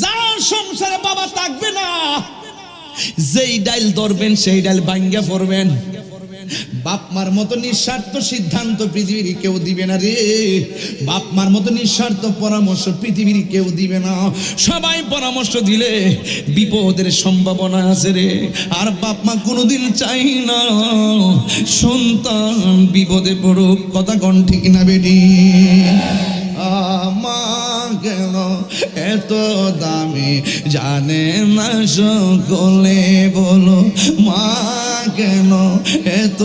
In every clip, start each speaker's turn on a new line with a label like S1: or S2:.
S1: যার সংসারে বাবা থাকবে না, যেই ডাইল ধরবেন সেই ডাইল ভাঙ্গা পড়বেন। বাপ মার মতো নিঃস্বার্থ সিদ্ধান্ত পৃথিবীর কেউ দিবে না রে। বাপ মার মতো নিঃস্বার্থ পরামর্শ পৃথিবীর কেউ দিবে না। সবাই পরামর্শ দিলে বিপদের সম্ভাবনা আছে রে। আর বাপ মা কোনোদিন চাই না সন্তান বিপদে পড়ুক। কথা কোন ঠিক না বেটি? মা কেন এত দামি জানে না সকলে, বলো মা কেন এত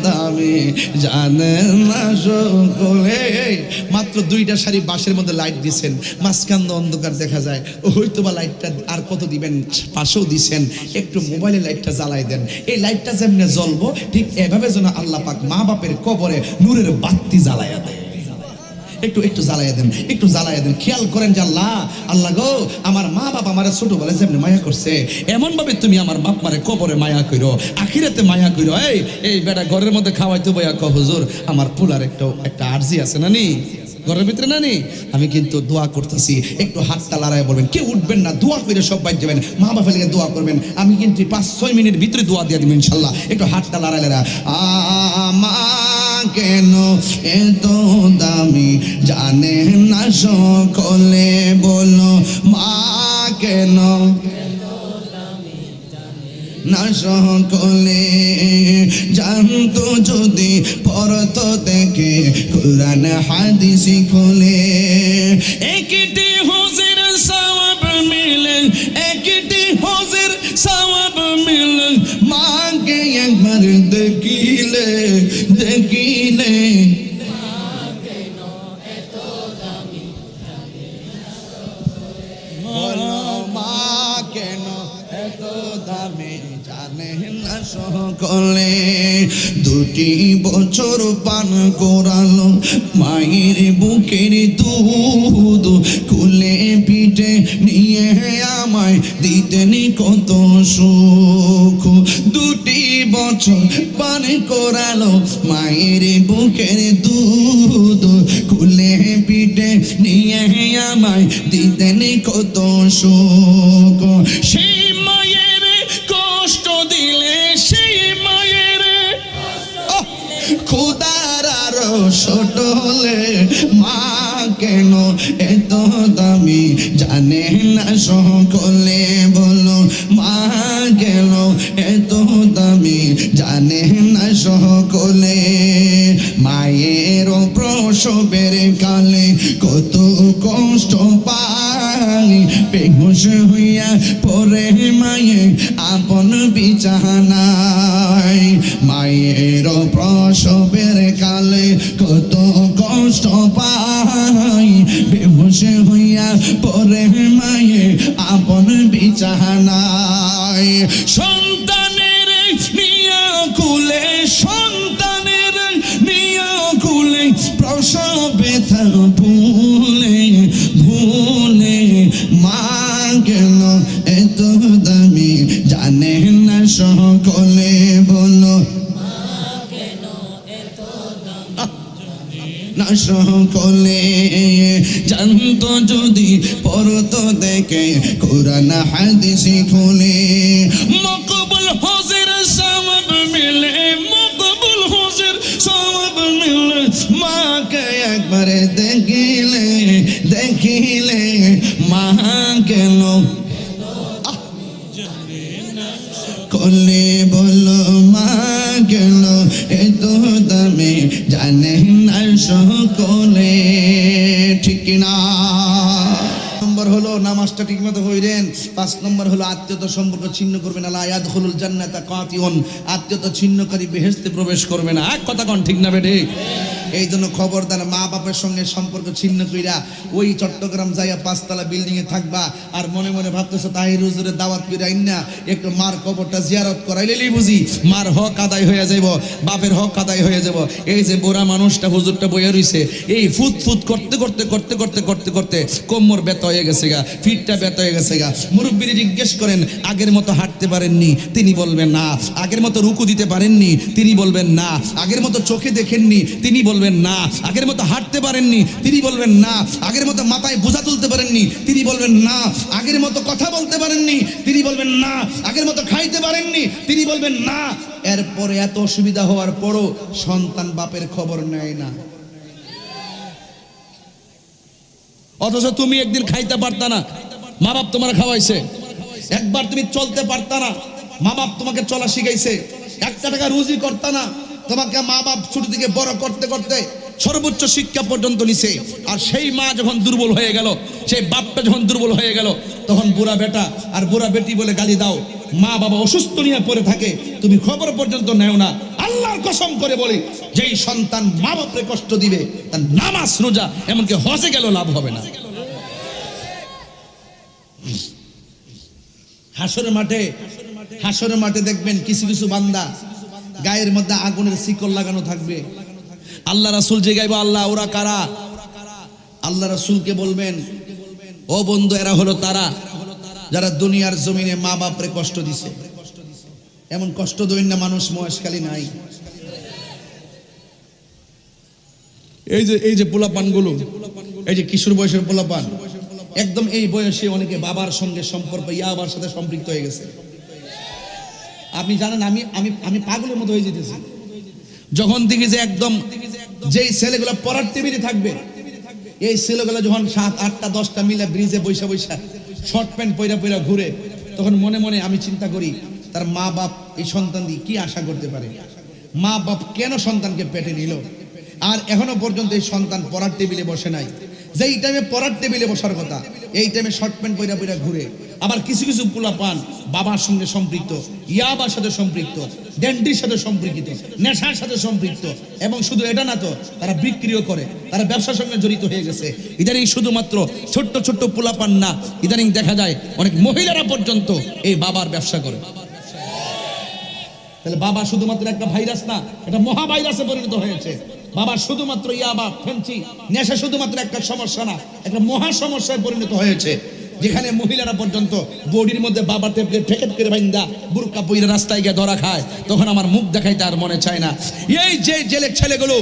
S1: দামি জানে না সকলে। মাত্র 2টা শাড়ি বাঁশের মধ্যে লাইট দিছেন, মাঝখান অন্ধকার দেখা যায়, হয়তো বা লাইটটা আর কত দিবেন, পাশেও দিছেন, একটু মোবাইলের লাইটটা জ্বালাই দেন। এই লাইটটা যেমনি জ্বলবো ঠিক এভাবে যেন আল্লাহ পাক মা বাপের কবরে নূরের বাতি জ্বালাইয়া দেয়। একটু জ্বালাইয়া দেন, একটু জ্বালাইয়া দেন। খেয়াল করেন যে আল্লাহ গো, আমার মা বাবা আমার ছোটবেলায় যেমনি মায়া করছে, এমন ভাবে তুমি আমার বাপ মারে কবরে মায়া কইরো, আখিরাতে মায়া কইরো। এই বেটা ঘরের মধ্যে খাওয়াইতে বইয়া ক হুজুর, আমার পুলার একটা আরজি আছে নানি ঘরের ভিতরে নানি, আমি কিন্তু দোয়া করতেছি, একটু হাতটা লড়াই বলবেন। কেউ উঠবেন না, দোয়া করে সব বাইর যাবেন, মা বাপের লেগে দোয়া করবেন। আমি কিন্তু 5-6 মিনিট ভিতরে দোয়া দিয়ে দিব ইনশাল্লাহ। একটু হাতটা লড়াই মা কেন এত দামি জানে না সকলে, বলো মা কেন না সকলে। জানতো যদি পড়তো দেখে কুরআন হাদিস খুলে, একটি হজের সওয়াব মিলে, একটি হজের সওয়াব মিলে, মাকে একবার দেখিলে দেখিলে। সকলে 2 বছর পান করালো মায়ের বুকের দুধ, কুলে পিঠে নিয়ে আমায় দিতেন কত সুখ। 2 বছর পান করালো মায়ের বুকের দুধ, কুলে পিঠে নিয়ে আমায় দিতেন কত সুখ। সেই মায়ের কষ্ট দিলে, সেই মায়ের খুদার আরো ছোটলে, মা কেন এত দামি জানে না সকলে, বলো মা কেন এত দামি জানে না সকলে। মায়ের প্রসবের কালে কত কষ্ট পাই, বেহুশ হইয়া পরে মায়ে আপন বিছানায়। মায়ের প্রসবের কালে কত কষ্ট পাই, বেহুশ হইয়া পরে মায়ে আপন বিছানায়। সন্তানের নিয়া কুলে, সন্তানের নিয়া কুলে, প্রসব ব্যথা ভুলে ভুলে, মা কেন এত দামি জানে না সকলে, বলো না সকলে। জানতো যদি পড়তো দেখে কুরআন হাদিস খুলে, মকবুল হজের সওয়াব মিলে, মকবুল হজের সওয়াব মিলে, মাকে একবার দেখিলে দেখিলে, মা কেন কলে, বলো মা কেন এত দামি জানে না সকলে। ঠিক না? নম্বর হলো নামাজটা ঠিক মতো হইলেন। 5 নম্বর হলো আত্মীয়তা সম্পর্ক ছিন্ন করবেন। লা ইয়াদখুলুল জান্নাতা কাতিউন, আত্মীয়তা ছিন্নকারী বেহেশতে প্রবেশ করবে না। এক কথা কোন ঠিক না বেঠি? এই জন্য খবরদার, মা বাপের সঙ্গে সম্পর্ক ছিন্ন কইরা ওই চট্টগ্রাম যাইয়া 5 তলা বিল্ডিং এ থাকবা আর মনে মনে ভাবতেছো তাহির হুজুরের দাওয়াত কইরা আইনা একটু মার কবরটা জিয়ারত করাইলেই বুঝি মার হক আদায় হয়ে যাইব, বাপের হক আদায় হয়ে যাব। এই যে বুড়া মানুষটা হুজুরটা বইয়া রইছে, এই ফুট ফুট করতে করতে করতে করতে করতে করতে কোমর ব্যথা হয়ে গেছে গা, ফিটটা ব্যথা হয়ে গেছে গা। মুরব্বিরে জিজ্ঞেস করেন আগের মতো হাঁটতে পারেননি, তিনি বলবেন না। আগের মতো রুকু দিতে পারেননি, তিনি বলবেন না। আগের মতো চোখে দেখেননি, তিনি বলবেন বলবেন না। আগের মতো হাঁটতে পারেননি, তিনি বলবেন না। আগের মতো মাথায় বোঝা তুলতে পারেননি, তিনি বলবেন না। আগের মতো কথা বলতে পারেননি, তিনি বলবেন না। আগের মতো খাইতে পারেননি, তিনি বলবেন না। এরপরে এত অসুবিধা হওয়ার পরও সন্তান বাপের খবর নেয় না। অথচ তুমি একদিন খাইতে পারতা না, মা বাপ তোমার খাওয়াইছে। একবার তুমি চলতে পারতা না, মা বাপ তোমাকে চলা শিখাইছে। 1 টাকা রুজি করতা না, তোমাকে মা বাপ ছোট থেকে বড় করতে করতে সর্বোচ্চ শিক্ষা পর্যন্ত নিছে। আর সেই মা যখন দুর্বল হয়ে গেল, সেই বাপটা যখন দুর্বল হয়ে গেল, তখন বুড়া বেটা আর বুড়া বেটি বলে গালি দাও। মা বাবা অসুস্থ নিয়ে পড়ে থাকে, তুমি খবর পর্যন্ত নেও না। আল্লাহর কসম করে বলি, যেই সন্তান মা বাপরে কষ্ট দিবে, তার নামাজ রোজা এমনকি হজে গেল লাভ হবে না। হাসরের মাঠে দেখবেন কিছু কিছু বান্দা গায়ের মধ্যে আগুনের শিকল লাগানো থাকবে। আল্লাহ রাসূল যে গাইবো, আল্লাহ ওরা কারা? আল্লাহ রাসূলকে বলবেন, ও বন্ধু, এরা হলো তারা যারা দুনিয়ার জমিনে মা বাপরে কষ্ট দিছে। এমন কষ্ট দইন না মানুষ মহেশখালী নাই। এই যে পোলাপানগুলো, এই যে কিশোর বয়সের পোলাপান, একদম এই বয়সে অনেকে বাবার সঙ্গে সম্পর্ক ইয়াবার সাথে সম্পৃক্ত হয়ে গেছে। আপনি জানেন, আমি আমি আমি পাগলের মতো হয়ে যেতেছি যখন দেখি যে একদম যেই ছেলেগুলো পড়ার টেবিলে থাকবে, এই ছেলেগুলো যখন 7, 8টা 10টা মিলে ব্রিজে বৈশা বৈশা শর্ট প্যান্ট পয়রা পয়রা ঘুরে, তখন মনে মনে আমি চিন্তা করি, তার মা বাপ এই সন্তান দিয়ে কি আশা করতে পারে? মা বাপ কেন সন্তানকে পেটে নিল? আর এখনো পর্যন্ত এই সন্তান পড়ার টেবিলে বসে নাই। যেই টাইমে পড়ার টেবিলে বসার কথা, এই টাইমে শর্ট প্যান্ট পয়রা পয়রা ঘুরে। আবার কিছু কিছু পোলাপান বাবার সঙ্গে সম্পৃক্ত, ইয়াবার সাথে সম্পৃক্ত, ড্যান্ডির সাথে সম্পৃক্ত, নেশার সাথে সম্পৃক্ত। এবং শুধু এটা না তো, তারা বিক্রিও করে, তারা ব্যবসার সঙ্গে জড়িত হয়ে গেছে। ইদানিং শুধুমাত্র ছোট্ট ছোট্ট পোলাপান না, ইদানিং দেখা যায় অনেক মহিলারা পর্যন্ত এই বাবার ব্যবসা করে। তাহলে বাবা শুধুমাত্র একটা ভাইরাস না, এটা মহাভাইরাসে পরিণত হয়েছে। বাবা শুধুমাত্র ইয়াবা, ফেন্সি, নেশা শুধুমাত্র একটা সমস্যা না, একটা মহা সমস্যায় পরিণত হয়েছে। যেখানে মহিলারা পর্যন্ত বডির মধ্যে বাবা ট্যাবলেট ঠেকেট করে বাইন্দা বুরকা পইরা রাস্তায় গিয়ে ধরা খায়, তখন আমার মুখ দেখাইতে আর মনে চায় না। এই যে জেলের ছেলেগুলো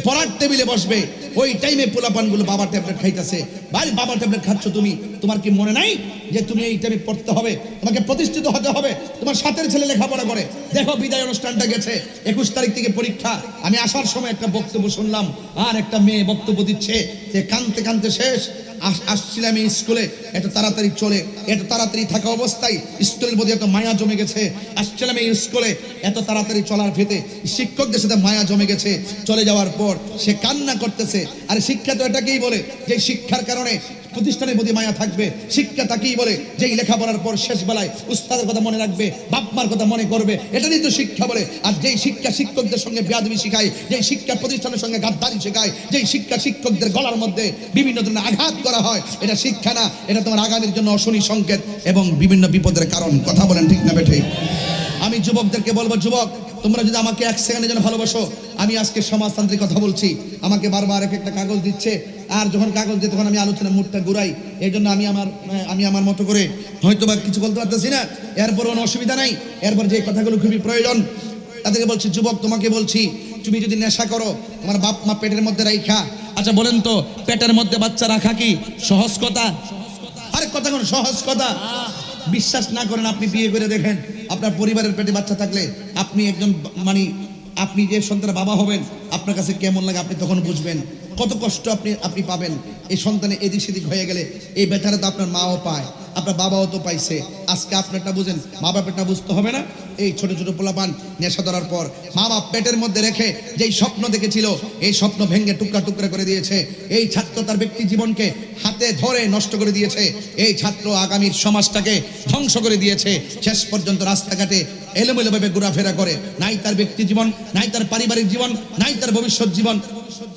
S1: পড়ার টেবিলে বসবে, ওই টাইমে পোলাপানগুলো বাবা ট্যাবলেট খাইতেছে। ভাই, বাবা ট্যাবলেট খাচ্ছ তুমি, তোমার কি মনে নাই যে তুমি এই টাইমে পড়তে হবে, তোমাকে প্রতিষ্ঠিত হতে হবে? তোমার সাথের ছেলে লেখাপড়া করে। দেখো বিদায় অনুষ্ঠানটা গেছে, 21 তারিখ থেকে পরীক্ষা। আমি আসার সময় একটা বক্তব্য শুনলাম, আর একটা মেয়ে বক্তব্য দিচ্ছে যে কানতে কানতে শেষ। আসছিলাম এই স্কুলে, এত তাড়াতাড়ি চলে, এত তাড়াতাড়ি থাকা অবস্থায় স্কুলের প্রতি এত মায়া জমে গেছে। আসছিলাম এই স্কুলে, এত তাড়াতাড়ি চলার ফেতে শিক্ষকদের সাথে মায়া জমে গেছে। চলে যাওয়ার পর সে কান্না করতেছে। আর শিক্ষা তো এটাকেই বলে যে শিক্ষার কারণে প্রতিষ্ঠানের প্রতি মায়া থাকবে। শিক্ষা তাকেই বলে যেই লেখাপড়ার পর শেষ বেলায় উস্তাদের কথা মনে রাখবে, বাপ মার কথা মনে করবে, এটা নিয়ে তো শিক্ষা বলে। আর যেই শিক্ষা শিক্ষকদের সঙ্গে বেয়াদবি শেখায়, যেই শিক্ষা প্রতিষ্ঠানের সঙ্গে গাদ্দারি শেখায়, যেই শিক্ষা শিক্ষকদের গলার মধ্যে বিভিন্ন ধরনের আঘাত করা হয়, এটা শিক্ষা না, এটা তোমার আগামীর জন্য অশনি সংকেত এবং বিভিন্ন বিপদের কারণ। কথা বলেন ঠিক না বেঠিক? আমি যুবকদেরকে বলবো, যুবক, তোমরা যদি আমাকে 1 সেকেন্ডের জন্য ভালোবাসো, আমি আজকে সমাজতান্ত্রিক কথা বলছি, আমাকে বারবার একটা কাগজ দিচ্ছে, আর যখন কাগজ দিয়ে তখন আমি আলোচনার মুডটা ঘুরাই। এই জন্য আমি আমার মতো করে হয়তো বা কিছু বলতে পারতেছি না, এরপর কোনো অসুবিধা নাই। এরপর যে কথাগুলো খুবই প্রয়োজন তাদেরকে বলছি, যুবক, তোমাকে বলছি, তুমি যদি নেশা করো, তোমার বাপ মা পেটের মধ্যে রাখা। আচ্ছা বলেন তো, পেটের মধ্যে বাচ্চা রাখা কি সহজ কথা? আরে কথা কোন সহজ কথা? বিশ্বাস না করেন, আপনি বিয়ে করে দেখেন, আপনার পরিবারের পেটে বাচ্চা থাকলে আপনি একজন আপনি যে সন্তানের বাবা হবেন, আপনার কাছে কেমন লাগে আপনি তখন বুঝবেন। কত কষ্ট আপনি পাবেন এই সন্তানে এদিক সেদিক হয়ে গেলে। এই ব্যথাটা তো আপনার মাও পায়, আপনার বাবাও তো পাইছে। আজকে আপনারটা বুঝেন, মা বাপেরটা বুঝতে হবে না? এই ছোট ছোট পোলাপান নেশা ধরার পর মা বাপ পেটের মধ্যে রেখে যেই স্বপ্ন দেখেছিল, এই স্বপ্ন ভেঙে টুকরা টুকরা করে দিয়েছে। এই ছাত্র তার ব্যক্তি জীবনকে হাতে ধরে নষ্ট করে দিয়েছে। এই ছাত্র আগামীর সমাজটাকে ধ্বংস করে দিয়েছে। শেষ পর্যন্ত রাস্তাঘাটে এলোমেলোভাবে ঘোরাফেরা করে, নাই তার ব্যক্তি জীবন, নাই তার পারিবারিক জীবন, নাই তার ভবিষ্যৎ জীবন,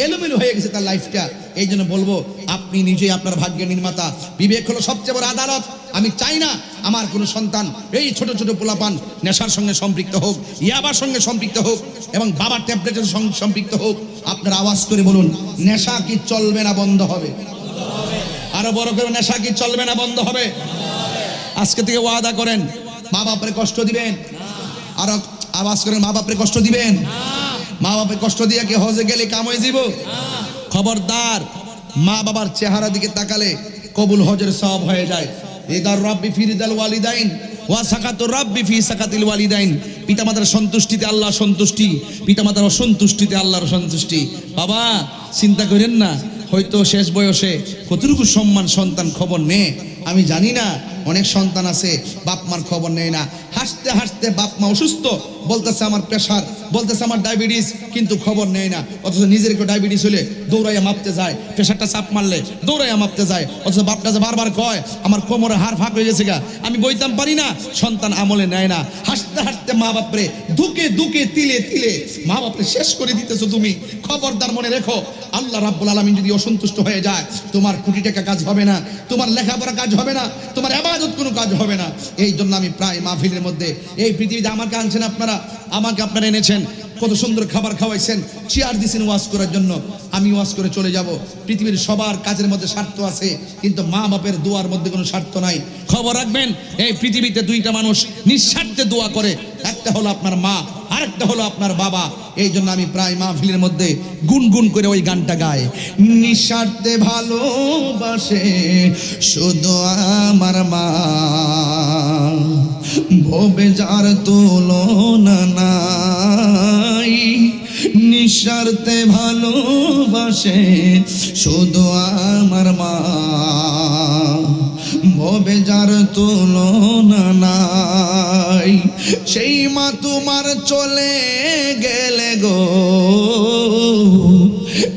S1: এলোমেলো হয়ে গেছে তার লাইফটা। এই জন্য বলবো, আপনি নিজেই আপনার ভাগ্যের নির্মাতা। বিবেক হলো সবচেয়ে বড় আদালত। আমি চাই না আমার কোনো সন্তান এই ছোট ছোট পোলাপান নেশার সঙ্গে সম্পৃক্ত হোক, ইয়াবার সঙ্গে সম্পৃক্ত হোক এবং বাবার ট্যাবলেটের সঙ্গে সম্পৃক্ত হোক। আপনারা আওয়াজ করে বলুন, নেশা কি চলবে না বন্ধ হবে? আরো বড় করে, নেশা কি চলবে না বন্ধ হবে? আজকে থেকে ওয়াদা করেন, মা বাপরে কষ্ট দিবেন। আরো আওয়াজ করেন, মা বাপরে কষ্ট দিবেন। মা বাপে কষ্ট দিয়ে কি হজে গেলে কাম হয়ে যাব? খবরদার, মা বাবার চেহারা দিকে তাকালে কবুল হজের সওয়াব হয়ে যায়। ইদার রাব্বি ফি রিদাল ওয়ালিদাইন ওয়া সাকাতু রাব্বি ফি সাকাতিল ওয়ালিদাইন। পিতামাতার সন্তুষ্টিতে আল্লাহ সন্তুষ্টি, পিতামাতার অসন্তুষ্টিতে আল্লাহর সন্তুষ্টি। বাবা চিন্তা করেন না, হয়তো শেষ বয়সে কতটুকু সম্মান সন্তান খবর নেয় আমি জানি না। অনেক সন্তান আছে বাপ মার খবর নেয় না, হাসতে হাসতে বাপ মা অসুস্থ বলতেছে আমার প্রেশার, বলতেছে আমার ডায়াবেটিস, কিন্তু খবর নেয় না। অথচ নিজের একটু ডায়াবেটিস হলে দৌড়াইয়া মাপতে যায়, প্রেশারটা চাপ মারলে দৌড়াইয়া মাপতে যায়। অথচ বাপটা যে বারবার কয় আমার কোমরে হাড় ফাঁক হয়ে গেছে গা, আমি বইতাম পারি না, সন্তান আমলে নেয় না। হাসতে হাসতে মা বাপরে দুকে দুকে তিলে তিলে মা বাপরে শেষ করে দিতেছো তুমি। খবরদার মনে রেখো, আল্লাহ রাব্বুল আলামিন যদি অসন্তুষ্ট হয়ে যায় তোমার কোটি টাকা কাজ হবে না, তোমার লেখাপড়া কাজ হবে না, তোমার ইবাদত কোনো কাজ হবে না। এই জন্য আমি প্রায় মাহফিলের মধ্যে, এই পৃথিবীতে আমাকে আনছেন আপনারা, আমাকে আপনারা এনেছেন, কত সুন্দর খাবার খাওয়াইছেন, চেয়ার দিয়েছেন ওয়াজ করার জন্য। আমি ওয়াজ করে চলে যাব। পৃথিবীর সবার কাজের মধ্যে স্বার্থ আছে, কিন্তু মা বাপের দোয়ার মধ্যে কোনো স্বার্থ নাই। খবর রাখবেন, এই পৃথিবীতে দুইটা মানুষ নিঃস্বার্থে দোয়া করে, একটা হলো আপনার মা, আরেকটা হলো আপনার বাবা। এই জন্য আমি প্রায় মাহফিলের মধ্যে গুনগুন করে ওই গানটা গাই। নিঃস্বার্থে ভালোবাসে শুধু আমার মা, ভবে যার তুলনা নাই। নিঃস্বার্থে ভালোবাসে শুধু আমার মা, ভবে যার তুলনা নাই। সেই মা তোমার চলে গেলে গো,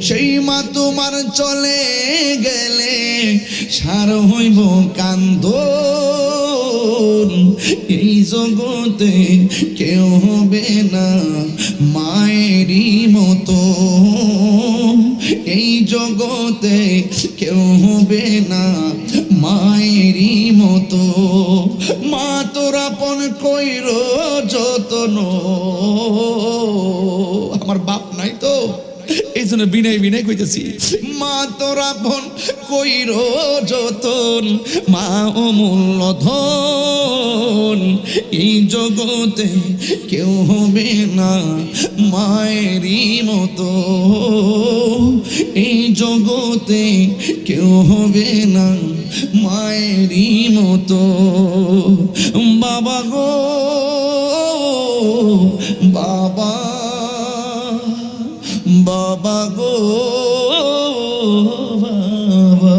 S1: সেই মা তোমার চলে গেলে সার হইব কান্দন। এই জগতে কেউ হবে না মায়েরই মতো, এই জগতে কেউ হবে না মায়েরই মতো। মা তোর আপন কইর যতন, আমার বাপ নাই তো এই জন্য বিনয় বিনয় কইতেছি। মা তোর আপন কইর যতন, মা অমূল্য ধন। এই জগতে কেউ হবে না মায়েরই মতো, এই জগতে কেউ হবে না মায়েরই মতো। বাবা গো বাবা, বাবা গো বাবা।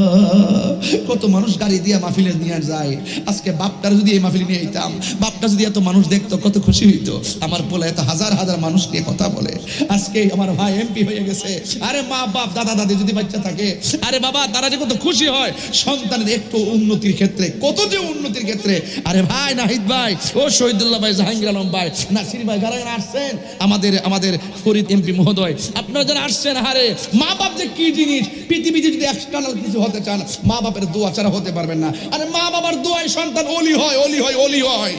S1: কত মানুষ গাড়ি দিয়ে মাহফিলে নিয়ে যায়। আজকে বাপটার যদি এই মাহফিলে নিয়ে যেতাম, বাপটা যদি এত মানুষ দেখতো কত খুশি হইতো। আমার বলে এত হাজার হাজার মানুষ নিয়ে কথা বলে। আজকে আমার ভাই এমপি হয়ে গেছে, আরে মা বাপ দাদা দাদি যদি বাচ্চা থাকে, আরে বাবা তারা যে কত খুশি হয় সন্তানের একটু উন্নতির ক্ষেত্রে, কত যে উন্নতির ক্ষেত্রে। আরে ভাই নাহিদ ভাই, ও শহীদুল্লাহ ভাই, জাহাঙ্গীর আলম ভাই, নাসির ভাই, যারা আসছেন, আমাদের ফরিদ এমপি মহোদয়, আপনারা যারা আসছেন, আরে মা বাপ যে কি জিনিস, পৃথিবীতে যদি এক্সটার্নাল কিছু হতে চান মা বাপের দোয়া ছাড়া হতে পারবেন না। আরে মা বাবার দোয়ায় সন্তান ওলি হয়, ওলি হয়, ওলি হয়।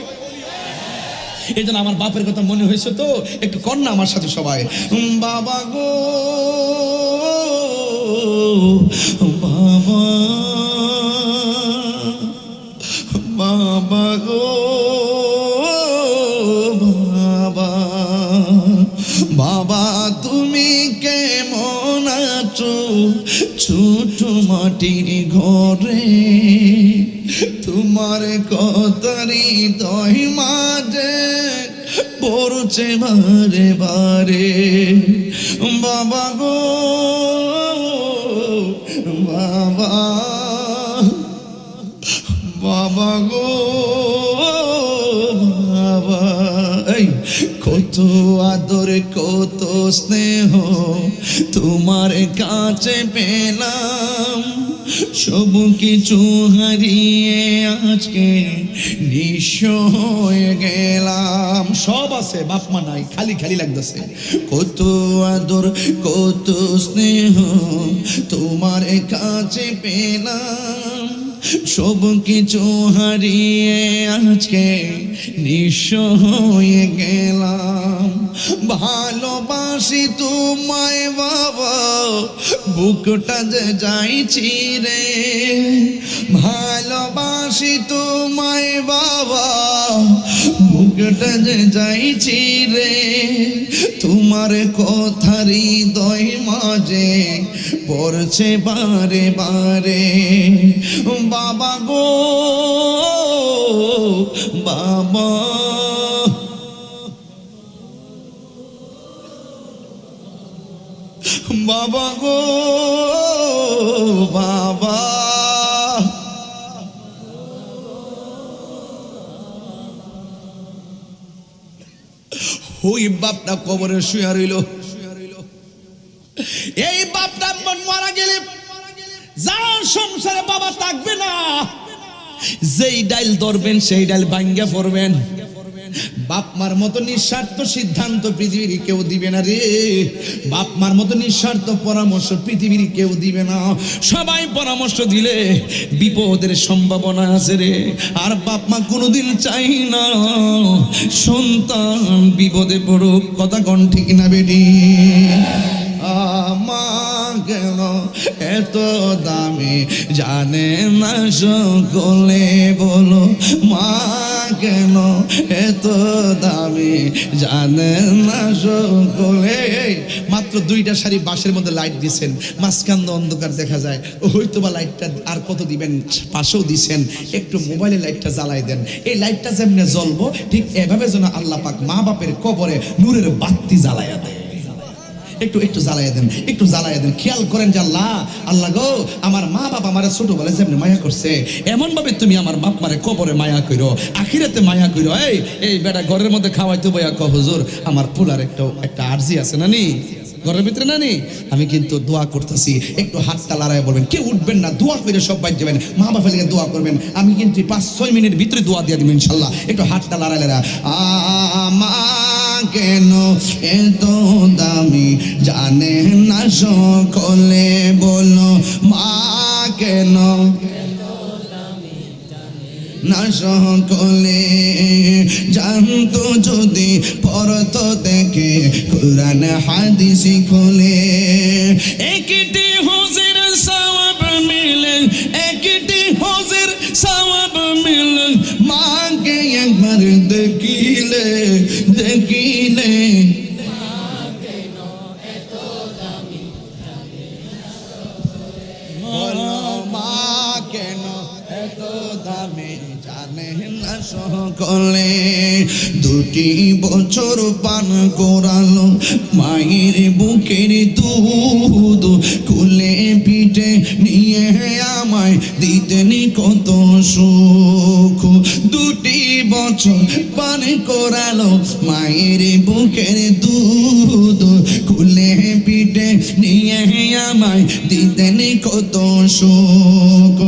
S1: এই জন্য আমার বাপের কথা মনে হয়েছে তো, একটু কন্যা আমার সাথে সবাই। বাবা গো বাবা, বাবা গো বাবা, বাবা তুমি কেমন আছো ছোট মাটির ঘরে, তোমার কথারি দই মাঝে পড়ছে বারে বারে। বাবা গো বাবা, বাবা গো বাবা। এই কত আদর কত স্নেহ তোমার কাছে পেলাম, সব কিছু হারিয়ে আজকে নিঃস্ব হয়ে গেলাম। সব আছে বাপ মা নাই, খালি খালি লাগতেছে। কত আদর কত স্নেহ তোমার কাছে পেলাম, সব কিছু হারিয়ে আজকে নিঃস্ব হয়ে গেলাম। ভালোবাসি তোমায় বাবা, বুকটা যে যাইছি রে। ভালোবাসি তোমায় বাবা, বুকটা যে যাইছি রে। তোমার কথা হৃদয় মাঝে পড়ছে বারে বারে। বাবা গো বাবা, বাবা গো বাবা, ওই বাপটা কবরে শুয়ে রইল। এই বাপটা মারা গেলে যার সংসারে বাবা থাকবে না, যেই ডাইল ধরবেন সেই ডাইল ভাঙ্গা পড়বেন। বাপ মার মতো নিঃস্বার্থ সিদ্ধান্ত পৃথিবীর কেউ দিবে না রে। বাপ মার মতো নিঃস্বার্থ পরামর্শ পৃথিবীর কেউ দিবে না। সবাই পরামর্শ দিলে বিপদের সম্ভাবনা আছে রে। আর বাপ মা কোনোদিন চাই না সন্তান বিপদে পড়ুক। কথা কোন ঠিক না বেটি? মা কেন এত দামি জানে না সকলে বলো। মা কেন এত দামি জানে না সকলে। মাত্র 2টা শাড়ি বাঁশের মধ্যে লাইট দিছেন, মাঝখান অন্ধকার দেখা যায়। হয়তো বা লাইটটা আর কত দিবেন, পাশেও দিছেন। একটু মোবাইলে লাইটটা জ্বালাই দেন। এই লাইটটা যেমনি জ্বলবো ঠিক এভাবে যেন আল্লাহ পাক মা বাপের কবরে নূরের বাতি জ্বালাইয়া দেয়। একটু একটু জ্বালাইয়া দেন, একটু জ্বালাইয়া দেন। খেয়াল করেন যে আল্লাহ, আল্লাহ গো, আমার মা বাবা আমার ছোটবেলায় যেমনি মায়া করছে, এমন ভাবে তুমি আমার বাপ মারে কবরে মায়া করো, আখিরাতে মায়া করো। এই বেটা ঘরের মধ্যে খাওয়াইতে বইয়া ক হুজুর, আমার পোলার একটা আরজি আছে নানি ঘরের ভিতরে নানি, আমি কিন্তু দোয়া করতেছি, একটু হাতটা লড়াই বলবেন। কেউ উঠবেন না, দোয়া করে সব বাইর যাবেন। মা বাবা লেগে দোয়া করবেন। আমি কিন্তু 5-6 মিনিট ভিতরে দোয়া দিয়ে দিব ইনশাল্লাহ। একটু হাতটা লড়াই মা কেন এত দামি জানে না সকলে বলো। মা কেন না সকলে জানতো যদি পড়তো দেখে কুরআন হাদিস খুলে। একটি হজের সওয়াব মিলে, একটি হজের সওয়াব মিলে। মাকে একবার দেখিলে দেখিলে। মা কেন এত দামি জানে না সকলে। 2 বছর পান করালো মায়ের বুকের দুধ, কুলে পিঠে নিয়ে আমায় দিতেন কত সুখ। 2 বছর পান করালো মায়ের বুকের দুধ, কুলে পিঠে নিয়ে আমায় দিতেন কত সুখ।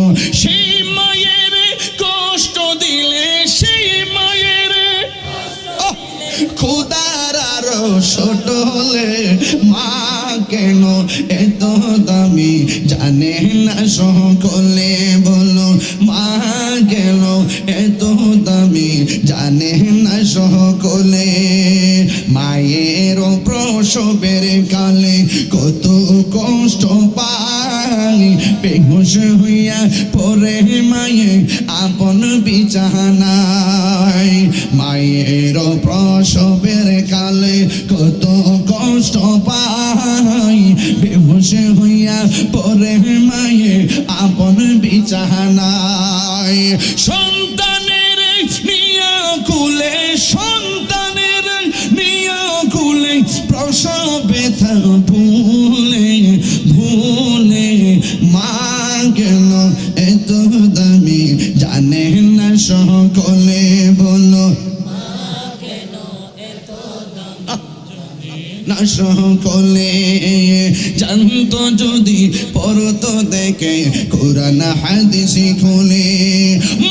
S1: সেই মায়ের কষ্ট দিলে, সেই মায়ের খুদার আরো ছোট হলে। মা কেন এত দামি জানে না সকলে বলো। মা কেন এত দামি জানে না সকলে। মায়ের প্রসবের কালে কত কষ্ট পাই, বেহুশ হইয়া পরে মায়ে আপন বিছানায়। মায়ের প্রসবের কালে কত কষ্ট পাই, বেহুশ হইয়া পরে মায়ে আপন বিছানায়। সন্তানের নিয়া কুলে, সন্তানের নিয়া কুলে প্রসব ব্যথা ভুলে ভুলে। মা কেন এত দামি জানে না সকলে বলো। না সকলে জানতো যদি পড়তো দেখে কুরআন হাদিস খুলে।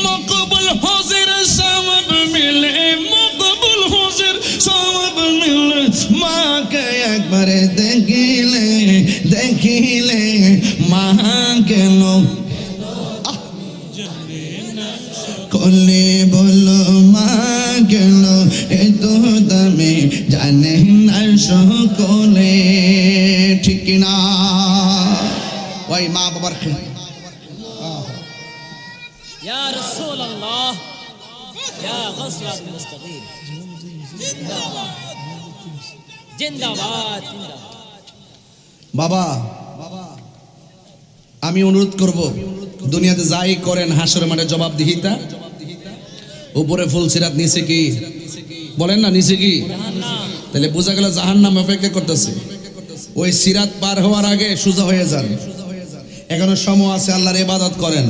S1: মকবুল হজের সওয়াব মিলে, মকবুল হজের সওয়াব মিলে। মাকে একবার দেখিলে দেখিলে। মা কেন কোলে বলো মা কেন এত দামি জানে না সকলে, ঠিক কিনা? ওই মা বাবার
S2: ইয়া রাসূলুল্লাহ ইয়া গসওয়াত মুস্তাকিম জিন্দাবাদ জিন্দাবাদ জিন্দাবাদ।
S1: বাবা আমি অনুরোধ করব, দুনিয়াতে যাই করেন হাসরের মাঠে জবাবদিহিতা। উপরে ফুলসিরাত, নিচে কি বলেন না, নিচে কি? তাহলে বোঝা গেল জাহান্নাম অপেক্ষা করতেছে। ওই সিরাত পার হওয়ার আগে সোজা হয়ে যান, এখনো সময় আছে। আল্লাহর ইবাদত করেন,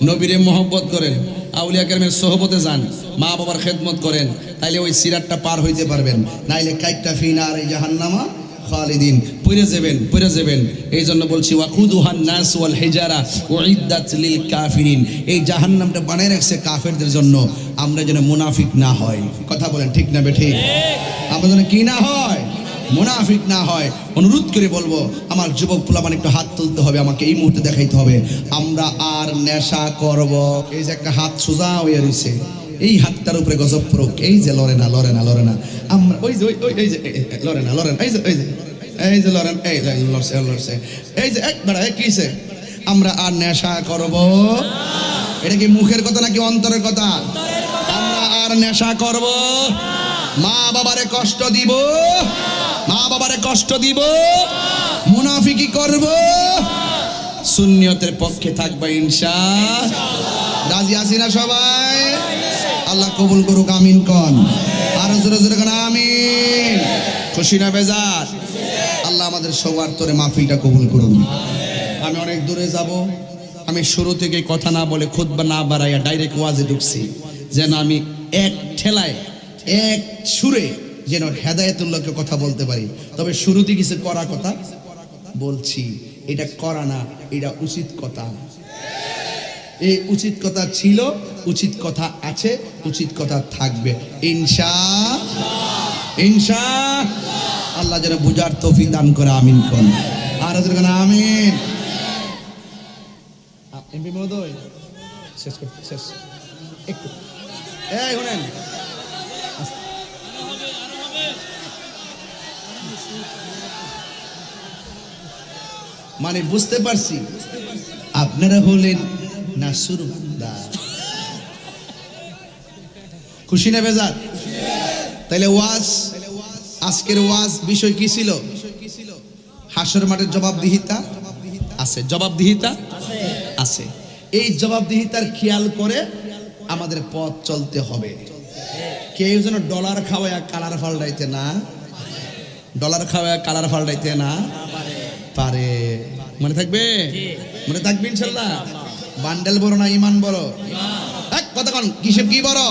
S1: নবীরে মহব্বত করেন, আউলিয়া কেরামের সোহবতে যান, মা বাবার খেদমত করেন, তাইলে ওই সিরাতটা পার হইতে পারবেন। নাইলে কাইটটা ফিনার এই জাহান্নামা খালিদিন পড়ে যাবেন। এই জন্য বলছি ওয়াকুদুহান নাস ওয়াল হিজারা উইদ্দাত লিল কাফিরিন। এই জাহান্নামটা বানায় রাখছে কাফেরদের জন্য, আমরা যেন মুনাফিক না হয়। কথা বলেন ঠিক না বেঠিক? আমরা যেন কি না হয়, মুনাফিক না হয়। অনুরোধ করে বলবো আমার যুবক পোলাপান একটু হাত তুলতে হবে, আমাকে এই মুহূর্তে দেখাইতে হবে। আমরা আর নেশা করব। এই যে একটা হাত সোজা হয়ে রয়েছে, এই হাতটার উপরে গজব পড়ুক। এই যে লড়ে না আমরা ওই যে এই যে লড়ে না এই যে লড়েন, এই লড়ছে এই যে এক বেড়া কিছে। আমরা আর নেশা করব। এটা কি মুখের কথা নাকি অন্তরের কথা? আমরা আর নেশা করব, মা বাবারে কষ্ট দিব, মুনাফিকি করব, সুন্নিয়তের পক্ষে থাকবে ইনশাআল্লাহ। রাজি আছি না সবাই? আল্লাহ কবুল করুক, আমিন কোন। আর জোরে জোরে কোন আমিন। খুশি না বেজার? আল্লাহ আমাদের সবার তোরে মাহফিলটা কবুল করুন। আমি অনেক দূরে যাব, আমি শুরু থেকে কথা না বলে খুতবা না বাড়াইয়া ডাইরেক্ট ওয়াজে ঢুকছি, যেন আমি এক ঠেলায় এক সুরে যেন হেদায়েতুল্লাহকে কথা বলতে পারি। তবে শুরুতে কিছু করা কথা বলছি, এটা করা না, এটা উচিত কথা। এই উচিত কথা ছিল, উচিত কথা আছে, উচিত কথা থাকবে ইনশাআল্লাহ। আল্লাহ যেন বুঝার তৌফিক দান করে, আমিন কোন। আর আমিন। এমপি মহোদয় শেষ একটু এই শুনেন, মানে বুঝতে পারছি আপনারা হলেন নাসুর বান্দা। খুশি না বেজার? তাইলে ওয়াজ, আজকের ওয়াজ বিষয় কি ছিল? হাসর মাঠের জবাবদিহিতা আছে, জবাবদিহিতা আছে। এই জবাবদিহিতার খেয়াল করে আমাদের পথ চলতে হবে। কেউ যেন ডলার খাওয়ায় কালার ফাল্টাইতে না, ডলার খাওয়ায় কালার ফাল্টাইতে না পারে। মনে থাকবে? মনে থাকবে ইনশাল্লাহ। বান্ডেল বড় না ইমান বড়? কতক্ষণ কিসব কি বড়?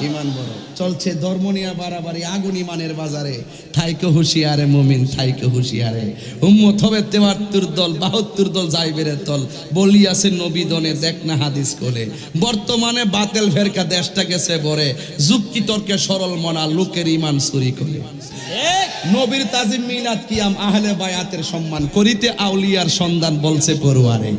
S1: ইমান বড়। চলছে ধর্ম নিয়ে বাড়াবাড়ি, আগুন ইমানের বাজারে। থাইকে হুঁশিয়ারে মুমিন, থাইকে হুঁশিয়ারে। উম্মত হবে 73 দল, 72 দল যাইবেরে তল। বলিয়াছে নবী দনে, দেখ না হাদিস কোলে। বর্তমানে বাতেল ফেরকা দেশটা গেছে ভরে, যুক্তি তর্কে সরল মনা, লোকের ইমান চুরি করে। নবীর তাজিম মিলাদ কিয়াম, আহলে বায়াতের সম্মান করিতে আউলিয়ার সন্ধান, বলছে পড়ুয়ারে।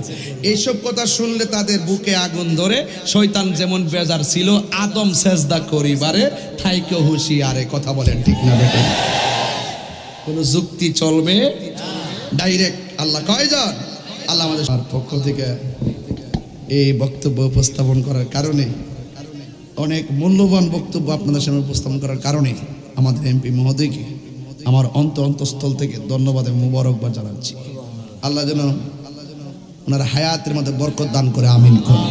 S1: এইসব কথা শুনলে তাদের বুকে আগুন ধরে। শয়তান যেমন বেজার ছিল আদম সেজদা করিবারে, থাইকে হুঁশিয়ারে। কথা বলেন ঠিক না বেটা? কোন যুক্তি চলবে? ডাইরেক্ট আল্লাহ কয়জন? আল্লাহ আমাদের পক্ষ থেকে এই বক্তব্য উপস্থাপন করার কারণে, অনেক মূল্যবান বক্তব্য আপনাদের সামনে উপস্থাপন করার কারণে আমাদের এমপি মহোদয়কে আমার অন্তঃস্থল থেকে ধন্যবাদ এবং মুবারকবাদ জানাচ্ছি। আল্লাহ যেন ওনার হায়াতের মধ্যে বরকত দান করে, আমিন করুন।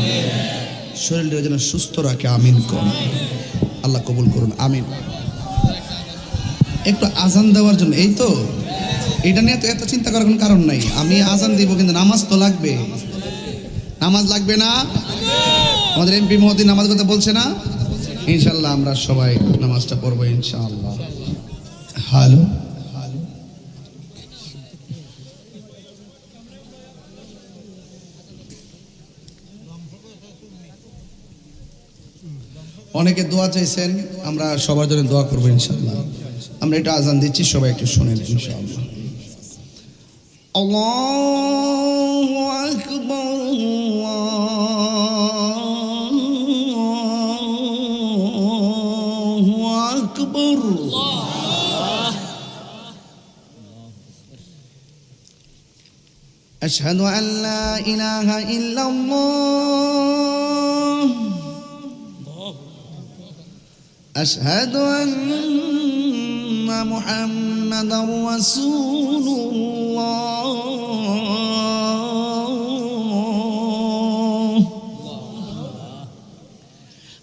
S1: শরীরটা যেন সুস্থ রাখে, আমিন করুন। আল্লাহ কবুল করুন, আমিন। একটু আজান দেওয়ার জন্য, এই তো এটা নিয়ে তো এত চিন্তা করার কোনো কারণ নাই। আমি আজান দিব, কিন্তু নামাজ তো লাগবে। নামাজ লাগবে না? আমাদের এমপি মহোদয় নামাজ কথা বলছে না? ইনশাল্লাহ আমরা সবাই নামাজটা পড়বো ইনশাআল্লাহ। হ্যালো, অনেকে দোয়া চাইছেন, আমরা সবার জন্য দোয়া করবো ইনশাআল্লাহ। আমরা এটা আজান দিচ্ছি, সবাই একটু শুনেন ইনশাআল্লাহ। আল্লাহু আকবার, আল্লাহু আকবার। আশহাদু আল্লা ইলাহা ইল্লাল্লাহ আশহাদু আন্না মুহাম্মাদার রাসূলুল্লাহ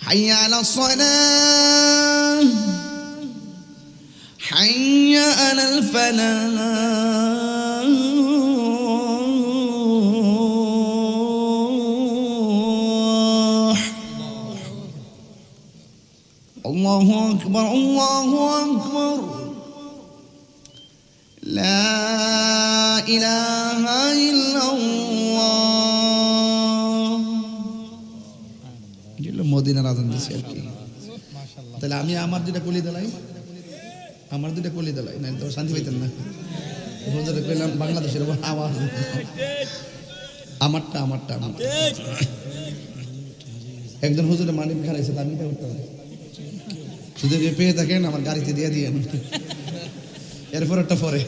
S1: হাইয়া আলাস সালাহ হাইয়া আলাল ফালাহ আল্লাহু আকবার আল্লাহু আকবার লা ইলাহা ইল্লাল্লাহ। যেগুলো মদিনার আজান দিচ্ছে আর কি। তাহলে আমি আমার দুটা কলি দিলাই না তো শান্তি পাইতেন না। হুজুরে কইলাম বাংলাদেশের আওয়াজ আমারটা একজন হুজুরে মানিক খারাইছে আমি এটা করতে পারি। যদি পেয়ে থাকেন আমার গাড়িতে দিয়ে দিয়েন, এরপর একটা পরে।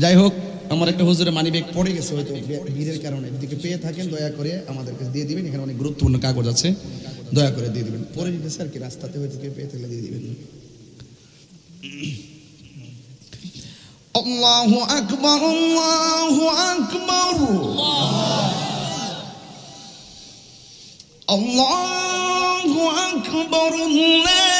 S1: যাই হোক, আমার একটা হুজুরে মানি ব্যাগ পড়ে গেছে হয়তো ভিড়ের কারণে। এদিকে পেয়ে থাকেন দয়া করে আমাদেরকে দিয়ে দিবেন। এখানে অনেক গুরুত্বপূর্ণ কাগজ আছে, দয়া করে দিয়ে দিবেন। পরে গেছে আর কি, রাস্তাতে হয়তো কেউ পেয়ে থাকলে দিয়ে দিবেন। আল্লাহু আকবার আল্লাহু আকবার আল্লাহু আকবার আল্লাহু আকবার।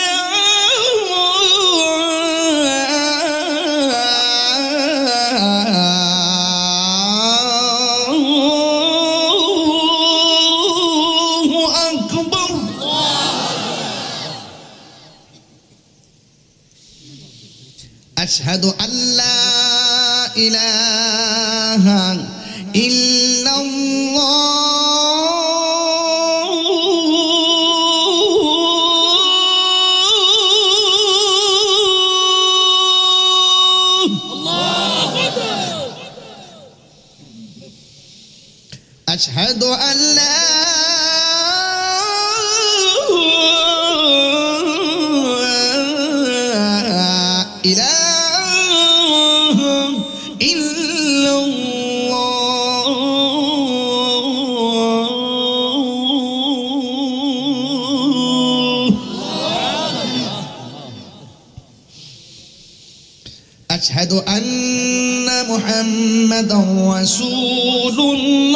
S1: আশহাদু আল্লা ইলাহা ইল্লাল্লাহ أشهد أن لا إله إلا الله أشهد أن محمدا رسول الله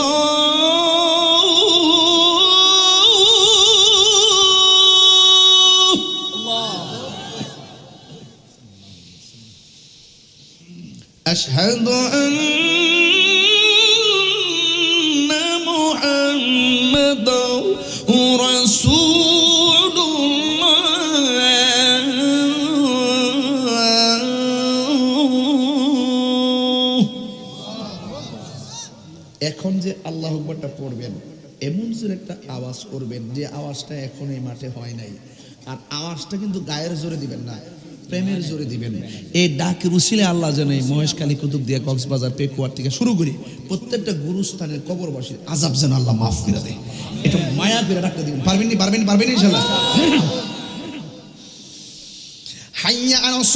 S1: أشهد أن محمدا رسول الله। এখন যে আল্লাহু আকবারটা পড়বেন, এমন যে একটা আওয়াজ করবেন যে আওয়াজটা এখন এই মাঠে হয় নাই। আর আওয়াজটা কিন্তু গায়ের জোরে দিবেন না, প্রেমের জোরে দিবেন। এই ডাকের উসিলে আল্লাহ যেন এই মহেশখালী, কুতুবদিয়া, কক্সবাজার, পেকুয়ার থেকে শুরু করি প্রত্যেকটা গুরুস্থানের কবরবাসীর আযাব যেন আল্লাহ মাফ করে দেয়। এটা মায়া করে ডাকতে দিবেন। পারবেন ইনশাআল্লাহ। হাইয়া আলাস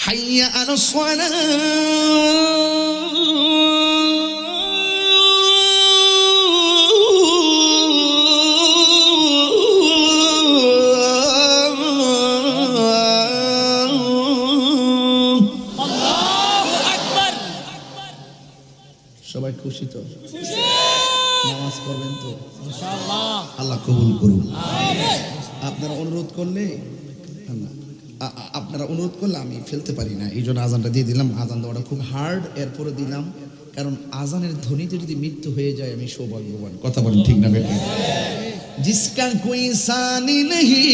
S1: حي على الصلاة।
S2: আল্লাহু আকবার।
S1: সবাই খুশি তো? নামাজ পড়বেন তো
S2: ইনশাআল্লাহ।
S1: আল্লাহ কবুল করুন।
S2: আমিন।
S1: আপনারা অনুরোধ করলে আমি ফেলতে পারি না, এই জন্য আজানটা দিয়ে দিলাম। আজান দেওয়াটা খুব হার্ড, এরপরে দিলাম কারণ আজানের ধ্বনিতে যদি মৃত্যু হয়ে যায় আমি সৌভাগ্যবান। কথা বলেন ঠিক না বেটা? জিসকা কোই সানি নেহি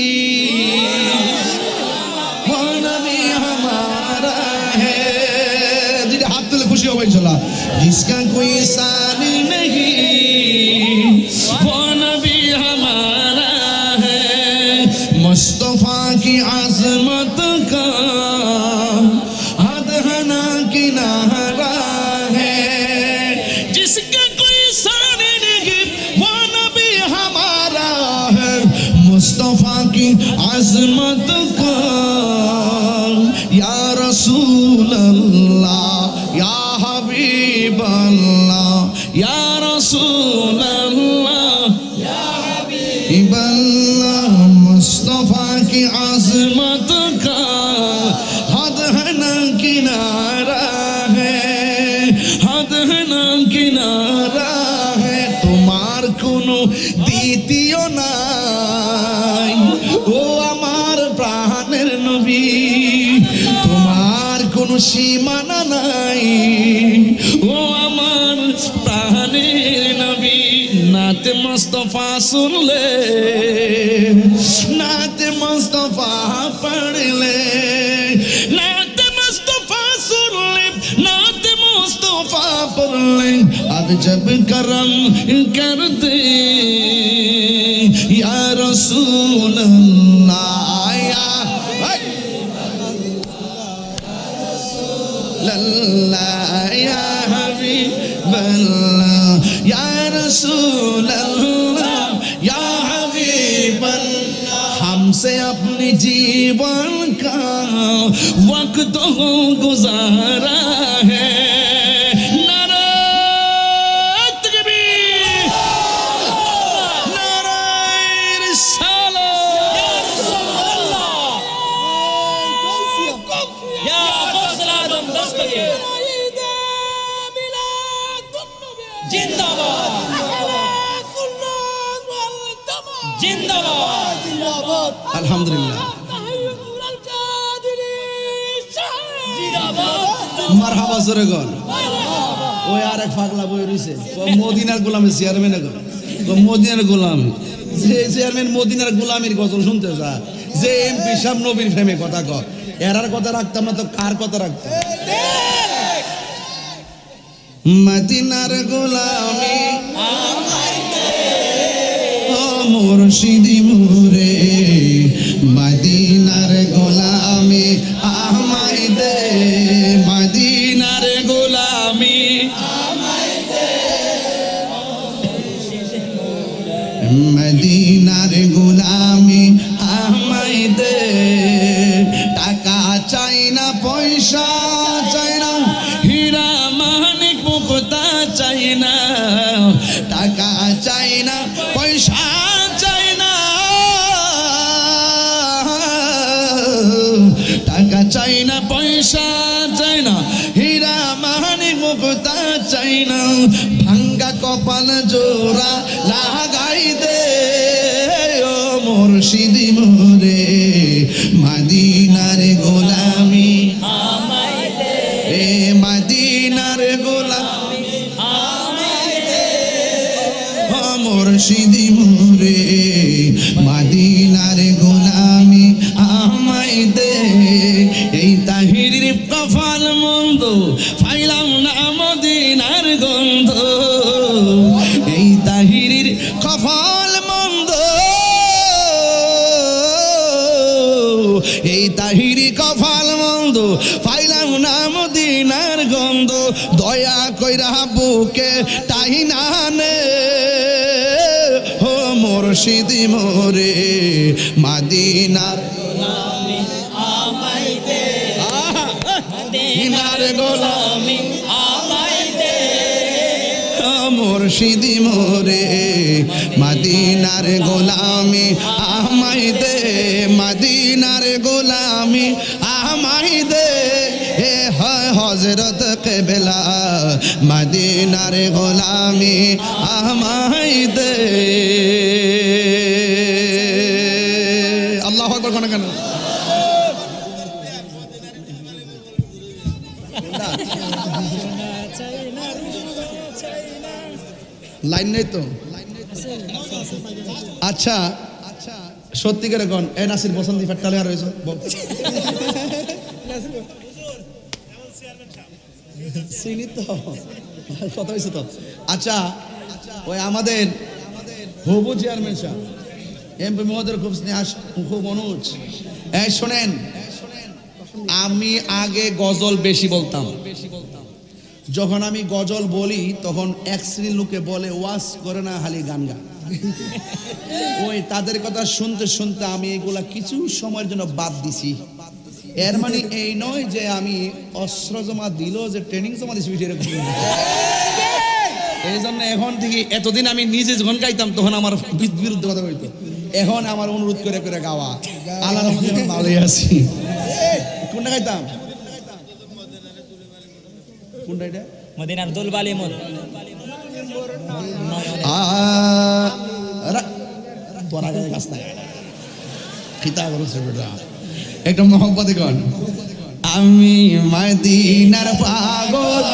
S1: वो नबी हमारा है। যেটা হাত তুলে খুশি হবে ইনশাআল্লাহ। जिसका कोई सानी नहीं वो नबी हमारा সীমানা নাই। ও আমার প্রাণের নবী, নাতে মুস্তাফা শুনলে, নাতে মুস্তাফা পড়লে, নাতে মুস্তাফা শুনলে, নাতে মুস্তাফা পড়লে, আজ জব করম কর দে ইয়া রাসূল আল্লাহ, ইয়া अल्लाह या हबीब अल्लाह या रसूल अल्लाह या हबीब अल्लाह, हमसे अपने जीवन का वक्त गुजारा है। नारा तकबीर, नारा रिसालत,
S2: या रसूलल्लाह, या गौसल आदम दस्तगीर, जिंदाबाद जिंदाबाद,
S1: अल्हम्दुलिल्लाह। মারহাবা জোরে গন। ওই আরেক পাগলা বই রইছে, মদিনার গোলামের চেয়ারম্যান গন, মদিনার গোলামি, যে চেয়ারম্যান মদিনার গোলামির গজল শুনতে যা, যে এমপি সাহেব নবীর প্রেমে কথা কয়, এরার কথা রাখতাম না তো কার কথা রাখতাম? মদিনার গোলামি ও মুর্শিদি মুরে, মদিনার গোলামি আমায় দে, মদিনার গোলামি আমায় দে, মদিনার গোলামি আমায় দে। টাকা চাই না, পয়সা চাই না, হীরা মানিক মুক্তা চাই না, টাকা চাই না, পয়সা চাই না, টাকা চাই না, পয়সা চাই না, হীরা মানিক মুক্তা চাই না, ভাঙ্গা কপাল জোড়া লাগাই দে ও মুর্শিদি মোরে, মদিনার গোলামি
S2: আমায় দে,
S1: এ মদিনার গোলামি
S2: আমায় দে,
S1: ও মুর্শিদি মোরে, মদিনার গোলামি আমায় দে। এই তাহিরির কপাল মন্দ, পাইলাম না মদিনার গন্ধ, এই তাহিরির কপাল মন্দ, এই তাহিরি কপাল মন্দ, পাইলাম না মদিনার গন্ধ, দয়া কইরা বুকে টাইনা নে ও মুর্শিদি মোরে, মদিনার
S2: গোলামি আমায় দে,
S1: মদিনার গোলামি
S2: আমায় দে,
S1: ও মুর্শিদি মোরে, মদিনার গোলামি আমায় দে, মদিনার গোলামি আমায় দে। হে হয় হযরত কিবলা, মদিনার গোলামি আমায় দে। আল্লাহু আকবার কোন কেন লাইন নেই তো? আচ্ছা সত্যিকারে কোন এ নাসির বসন্তি ফেট্টালে আর রয়েছে চিনি তো, কত হয়েছে তো। আচ্ছা ওই আমাদের হবু চেয়ারম্যান সাহেব এমপি মহোদয় খুব স্নেহ, খুব অনুজ। এই শোনেন, আমি আগে গজল বেশি বলতাম, যখন আমি গজল বলি তখন এক শ্রেণীর লোকে বলে ওয়াজ করে না, হালি গান গা। ওই তাদের কথা শুনতে শুনতে আমি এগুলা কিছু সময়ের জন্য বাদ দিছি। এর মানে এই নয় যে আমি অস্ত্র জমা দিল, যে ট্রেনিং জমা দিছি এরকম। এই জন্য এখন থেকে, এতদিন আমি নিজে যখন গাইতাম তখন আমার বিরুদ্ধে কথা বলতো, এখন আমার অনুরোধ করে করে গাওয়া। আল্লাহর রহমতে এখন ভালোই আছি। কোনটা গাইতাম? কোনটা এটা?
S2: মদিনার দুলবালি মন,
S1: তোরা গায়ে গাছ নাই খিতা বলছে বেটা, একটা মহব্বতে গান। আমি মদিনার পাগল,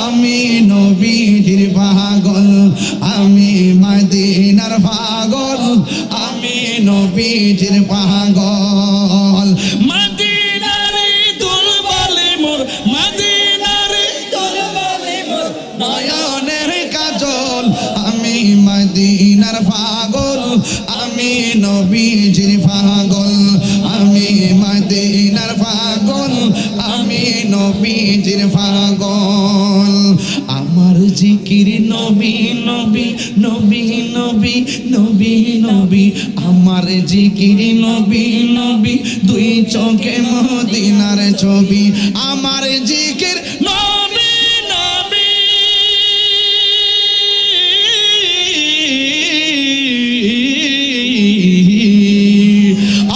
S1: আমি নবীজির পাগল, আমি মদিনার পাগল, আমি নবীজির পাগল। মদিনার দুলবালি মোর, মদিনার
S2: দুলবালি মোর
S1: নয়নের কাজল, আমি মদিনার পাগল, আমি নবীজির পাগল, আমি মদিনার পাগল, আমি নবীজির পাগল। আমার জিকির নবী নবী নবী নবী নবী নবী, আমার জিকির নবী নবী, দুই চোখে মদিনার ছবি। আমার জিকির নবী নবী,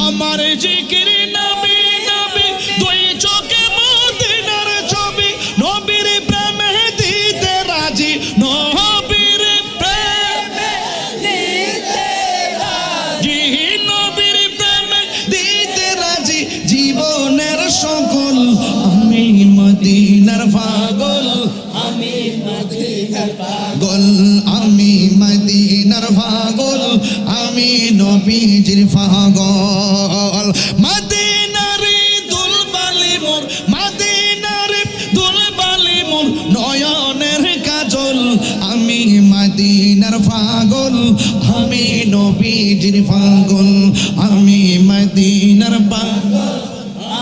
S1: আমার জিকির নবী নবী, দুই চোখে মদিনার ছবি। নবীর প্রেমে দিতে রাজি, নবীর প্রেমে
S2: দিতে
S1: জি, নবীর প্রেমে দিতে রাজি, জীবনের সকল। আমি মদিনার পাগল,
S2: আমি মদিনার
S1: পাগল, আমি মদিনার পাগল, আমি নবীজির পাগল। মদিনার দুলবালি মোর, মদিনার দুলবালি মোর নয়নের কাজল, আমি মদিনার পাগল, আমি নবীজির পাগল, আমি মদিনার পাগল।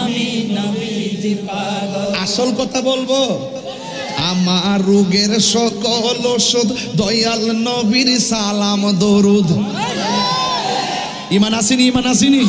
S2: আমি নবীজির পাগল।
S1: আসল কথা বলবো, আমার রোগের সকল ওষুধ দয়াল নবীর সালাম দরুদ। ইমান আসেনি, ইমান আসেনি।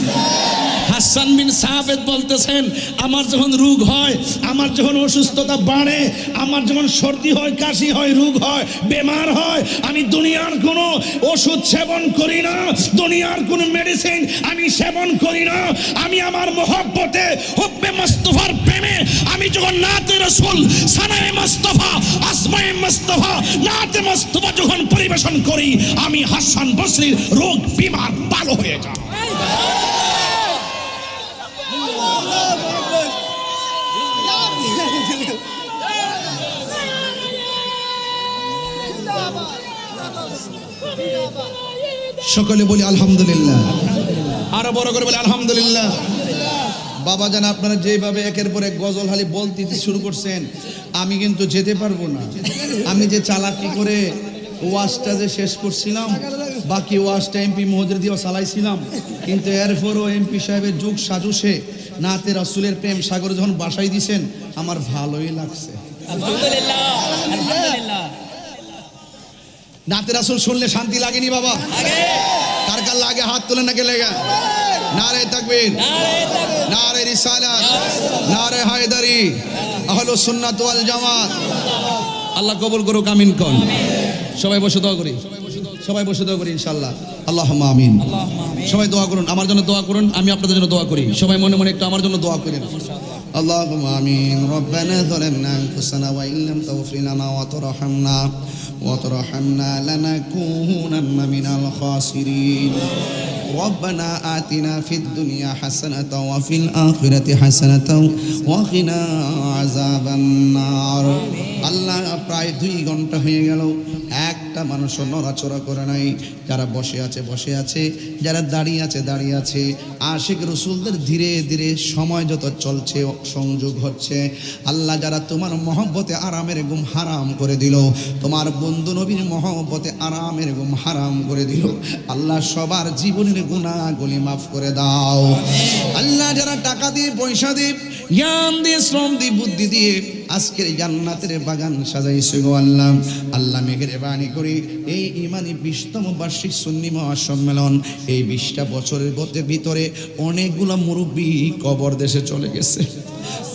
S1: হাসান বিন সাহাবেদ বলতেছেন, আমার যখন রোগ হয়, আমার যখন অসুস্থতা বাড়ে, আমার যখন সর্দি হয়, কাশি হয়, রোগ হয়, বেমার হয়, আমি দুনিয়ার কোনো ওষুধ সেবন করি না, দুনিয়ার কোনো মেডিসিন আমি সেবন করি না। আমি আমার মহব্বতে, হুব্বে মুস্তাফার প্রেমে, আমি যখন নাতে রাসূল, সানায়ে মুস্তাফা, আসমায়ে মুস্তাফা, নাতে মুস্তাফা যখন পরিবেশন করি, আমি হাসান বসরির রোগ বিমার ভালো হয়ে যায়। সকলে বলি আলহামদুলিল্লাহ, আরো বড় করে বলি আলহামদুলিল্লাহ। বাবা জান, আপনারা যেভাবে একের পর এক গজল হালি বলতে শুরু করছেন, আমি কিন্তু যেতে পারবো না। আমি যে চালাকি করে ওয়াজটা যে শেষ করছিলাম, বাকি ওয়াজটা এমপি মহোদয় দিয়ে চালাইছিলাম, কিন্তু এরপরও এমপি সাহেবের যুগ সাজুসে নাতে রাসূলের প্রেম সাগরে যখন বাসাই দিছেন, আমার ভালোই লাগছে।
S2: আলহামদুলিল্লাহ, আলহামদুলিল্লাহ।
S1: নাতে রাসূল শুনলে শান্তি লাগেনি বাবা?
S2: আগে
S1: কার কার লাগে? হাত তোলেন না, কে লেগা? নারে তাকবীর,
S2: নারে তাকবীর,
S1: নারে রিসালাত, নারে হায়দারি, আহলুস সুন্নাত ওয়াল জামাত। আল্লাহ কবুল করুক, আমিন কোন। সবাই বসে দোয়া করি, সবাই বসে দোয়া করি ইনশাআল্লাহ। আল্লাহুম্মা আমিন।
S2: আল্লাহুম্মা আমিন।
S1: সবাই দোয়া করুন, আমার জন্য দোয়া করুন, আমি আপনাদের জন্য দোয়া করি। সবাই মনে মনে একটু আমার জন্য দোয়া করেন। اللهم آمين. ربنا ظلمنا أنفسنا وإن لم تغفر لنا وترحمنا لنكونن من الخاسرين. ربنا آتنا في الدنيا حسنة وفي الآخرة حسنة وقنا عذاب النار. আল্লাহ, প্রায় 2 ঘন্টা হয়ে গেল, একটা মানুষ নড়াচড়া করে নাই। যারা বসে আছে বসে আছে, যারা দাঁড়িয়ে আছে দাঁড়িয়ে আছে। আশিক রসুলদের ধীরে ধীরে সময় যত চলছে, সংযোগ হচ্ছে। আল্লাহ, যারা তোমার মহব্বতে আরামের ঘুম হারাম করে দিল, তোমার বন্ধু নবীর মহব্বতে আরামের ঘুম হারাম করে দিল, আল্লাহ সবার জীবনের গুনাহগুলি মাফ করে দাও। আল্লাহ, যারা টাকা দিয়ে, পয়সা দিয়ে, জ্ঞান দিয়ে, শ্রম দিয়ে, বুদ্ধি দিয়ে আজকের জান্নাতের বাগান সাজাইছে গো আল্লাহ, আল্লাহ মেহেরবানি করে এই ইমানি 20তম বার্ষিক সুন্নি মহাসম্মেলন, এই 20টা বছরের ভিতরে অনেকগুলো মুরব্বী কবর দেশে চলে গেছে।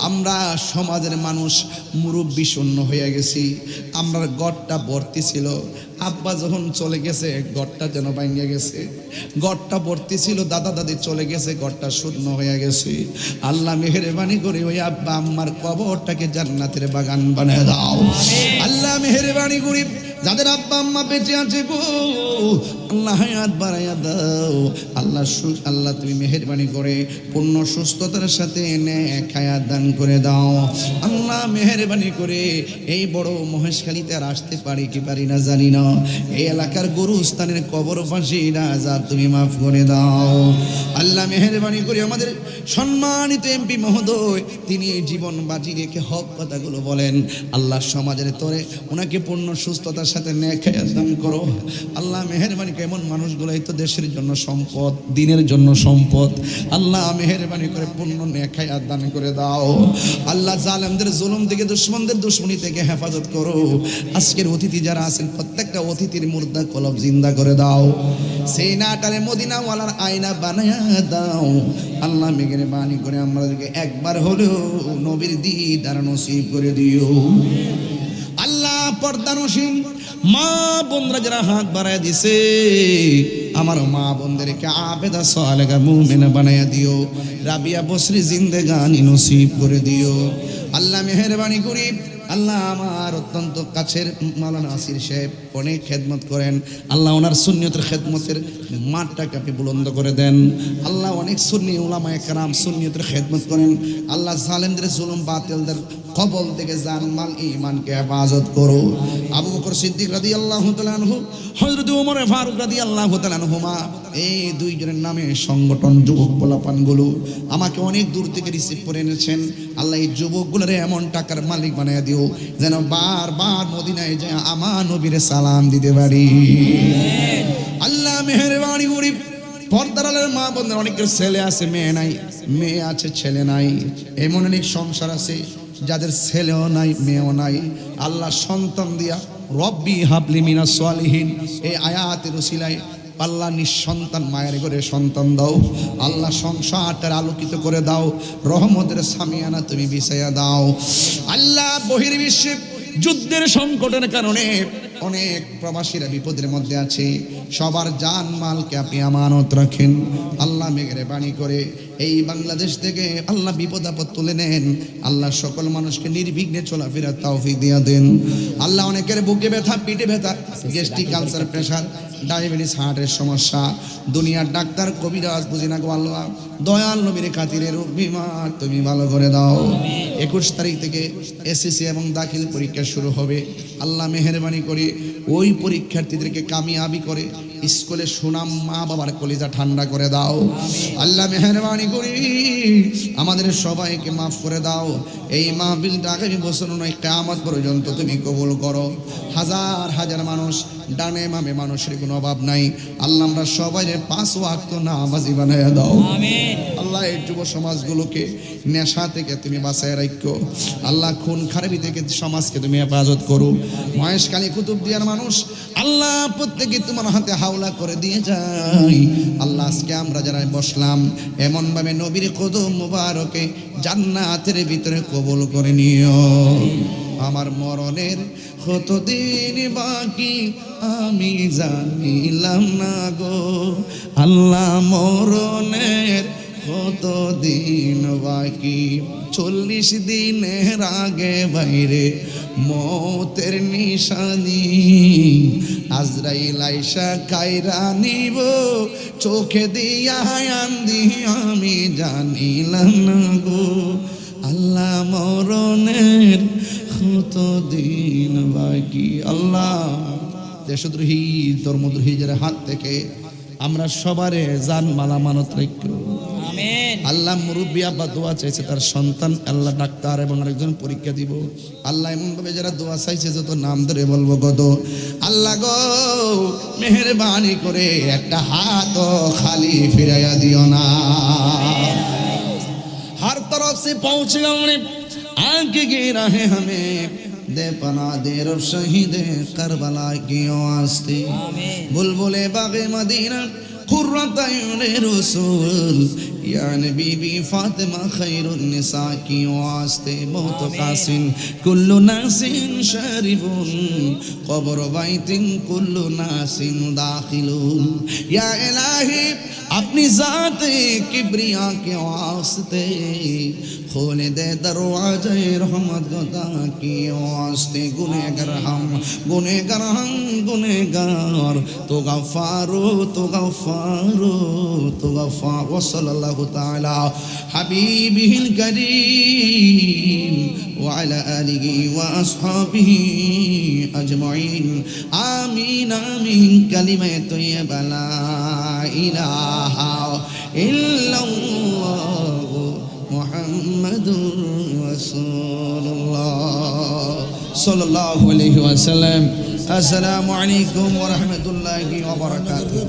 S1: আমরা সমাজের মানুষ মুরব্বী শূন্য হয়ে গেছি। আমরা গড়টা ভর্তি ছিল, আব্বা যখন চলে গেছে গড়টা যেন ভাঙে গেছে। গড়টা ভর্তি ছিল, দাদা দাদি চলে গেছে, গড়টা শূন্য হয়ে গেছে। আল্লাহ মেহেরবানি করে ওই আব্বা আম্মার কবরটাকে জান্নাতের বাগান বানিয়ে দাও। আল্লাহ মেহেরবানি করে যাদের আব্বা আব্বা আম্মা বেঁচে আছে গো, আল্লাহ হায়াত বাড়াইয়া দাও। আল্লাহ আল্লাহ তুমি মেহেরবানি করে পূর্ণ সুস্থতার সাথে নেক হায়াত দান করে দাও। আল্লাহ মেহেরবানি করে এই বড় মহেশখালীতে আর আসতে পারি কি পারি না জানি না, এই এলাকার গরুস্থানের কবর ফাঁসিরা যা তুমি মাফ করে দাও। আল্লাহ মেহেরবানি করে আমাদের সম্মানিত এমপি মহোদয়, তিনি এই জীবন বাজি রেখে হক কথাগুলো বলেন। আল্লাহ সমাজের তরে ওনাকে পূর্ণ সুস্থতার সাথে নেক হায়াত দান করো। আল্লাহ মেহেরবানি করে এমন মানুষগুলোই তো দেশের জন্য সম্পদ, দিনের জন্য সম্পদ। আল্লাহ মেহেরবানি করে পূর্ণ নেক হায়াত দান করে দাও। আল্লাহ জালেমদের জুলুম থেকে, দুশমনদের দুশমনি থেকে হেফাজত করো। আজকের অতিথি যারা আছেন প্রত্যেকটা অতিথির মুর্দা কলব জিন্দা করে দাও। সেই নাটালে মদিনাওয়ালার আয়না বানায়া দাও। আল্লাহ মেহেরবানি করে আমাদেরকে একবার হলেও নবীর দিদার নসিব করে দিও। আল্লাহ পর্দানসীন মা বোনরা যারা হাত বাড়ায় দিছে, আমার মা বোনদেরকে আবেদা সালেহা মুমিনা বানায়া দিও। রাবিয়া বসরি জিন্দেগানি নসিব করে দিও। আল্লাহ মেহেরবানি করি আল্লাহ আমার অত্যন্ত কাছের মাওলানা আসির সাহেব অনেক খেদমত করেন। আল্লাহ ওনার সুন্নিয়তের খেদমতের মাঠটাকে আপনি বুলন্দ করে দেন। আল্লাহ অনেক সুন্নি উলামায়ে কেরাম সুন্নিয়তের খেদমত করেন। আল্লাহ জালেমদের জুলুম বাতিলদের কবল থেকে জানমাল ঈমানকে হেফাজত করো। আবু বকর সিদ্দিক রাদিয়াল্লাহু তাআলা আনহু, হযরত ওমর ফারুক রাদিয়াল্লাহু তাআলা আনহুমা, এই দুইজনের নামে সংগঠন যুবক পোলাপানগুলো আমাকে অনেক দূর থেকে রিসিভ করে এনেছেন। আল্লাহ এই যুবকগুলোরে এমন টাকার মালিক বানায় দিও যেন বারবার মদিনায় যায় আমার নবীর সালাম দিতে পারি। আল্লাহ মেহেরবানি করি পর্দার আলের মা বোনদের অনেকের ছেলে আছে মেয়ে নাই, মেয়ে আছে ছেলে নাই, এমন অনেক সংসার আছে যাদের ছেলেও নাই মেয়েও নাই। আল্লাহ সন্তান দিয়া রব্বি হাবলি মিনাস সালিহিন এই আয়াতের উসিলায় আল্লাহ নিঃসন্তান মায়ের ঘরে সন্তান দাও। আল্লাহ সংসারটার আলোকিত করে দাও। রহমতের সামিয়ানা তুমি বিছাইয়া দাও। আল্লাহ বহির্বিশ্বে যুদ্ধের সংকটের কারণে অনেক প্রবাসীরা বিপদের মধ্যে আছে, সবার জান মালকে আপনি আমানত রাখেন। আল্লাহ মেহেরবানি করে এই বাংলাদেশ থেকে আল্লাহ বিপদ আপদ তুলে নেন। আল্লাহ সকল মানুষকে নির্বিঘ্নে চলাফেরার তৌফিক দিয়া দেন। আল্লাহ অনেকের বুকে ব্যথা, পিঠে ব্যথা, গ্যাস্ট্রিক, আলসার, প্রেশার, ডায়াবেটিস, হার্টের সমস্যা, দুনিয়ার ডাক্তার কবিরাজ বুঝি না গো আল্লাহ, দয়াল নবীর খাতিরে রোগ বিমার তুমি ভালো করে দাও। 21 তারিখ থেকে এসএসসি এবং দাখিল পরীক্ষা শুরু হবে। আল্লাহ মেহেরবানি করে ওই পরীক্ষার্থীদেরকে কামিয়াবি করে স্কুলে সুনাম মা বাবার কলিজা ঠান্ডা করে দাও। আল্লাহ মেহেরবানি করি আমাদের সবাইকে মাফ করে দাও। এই মাহফিলটা আগামী বছর নয় কিয়ামত পর্যন্ত তুমি কবুল করো। হাজার হাজার মানুষ, ডানে মামে মানুষের কোনো অভাব নাই। আল্লাহ আমরা সবাই 5 ওয়াক্ত নামাজি বানাইয়া দাও। আল্লাহ এই যুব সমাজগুলোকে নেশা থেকে তুমি বাঁচায় রাখো। আল্লাহ খুন খারাপি থেকে সমাজকে তুমি হেফাজত করো। মহেশখালী কুতুবদিয়ার মানুষ আল্লাহ প্রত্যেকে তোমার হাতে হাওলা করে দিয়ে যাই। আল্লাহ আজকে আমরা যারা বসলাম এমন ভাবে নবীর কদম মুবারকে জান্নাতের ভিতরে কবুল করে নিও। আমার মরণের কতদিন বাকি আমি জানিলাম না গো, আল্লাহ মরণের কতদিন বাকি, 40 দিনের আগে বাইরে মতের নিশানি, আজরাইল আইসা কায়রা নিব চোখে দিয়া আন্দি আমি জানিলাম না গো, আল্লাহ মরণের কতদিন বাকি। আল্লাহ দেশদ্রোহী ধর্মদ্রোহী যারা হাত থেকে আমরা সবারে জান মালা মানত রাখো। আল্লাহ মুরব্বী আব্বা দোয়া চাইছে তার সন্তান আল্লাহ ডাক্তার এবং আরেকজন পরীক্ষা দিব। আল্লাহ এমন ভাবে যারা দোয়া চাইছে যত নাম ধরে বলবো কত। আল্লাহ গো মেহেরবানি করে একটা হাত খালি ফিরাইয়া দিও না। हर तरफ से पहुंचे हमने आगे गिरा है हमें दे पना दे रब शहीद करबला की वास्ते बुलबुले बागे मदीना कुर्रत अयून रसूल या बीबी फातिमा खैरुन निसा की वास्ते बहुत कासिन कुल्लु नासिन शरीबुन कब्र बैतिन कुल्लु नासिन दाखिलुन या इलाही अपनी ज़ात किबरिया के वास्ते खोल दे दरवाज़े रहमत खुदा की वास्ते गुनहगार हम गुनहगार तो गफ़ारो वसल्लल्लाहु ताला हबीबिहिल करीम وعلى آله وأصحابه أجمعين آمين آمين كلمة طيبة لا إله إلا الله محمد رسول الله صلى الله عليه وسلم السلام عليكم ورحمة الله وبركاته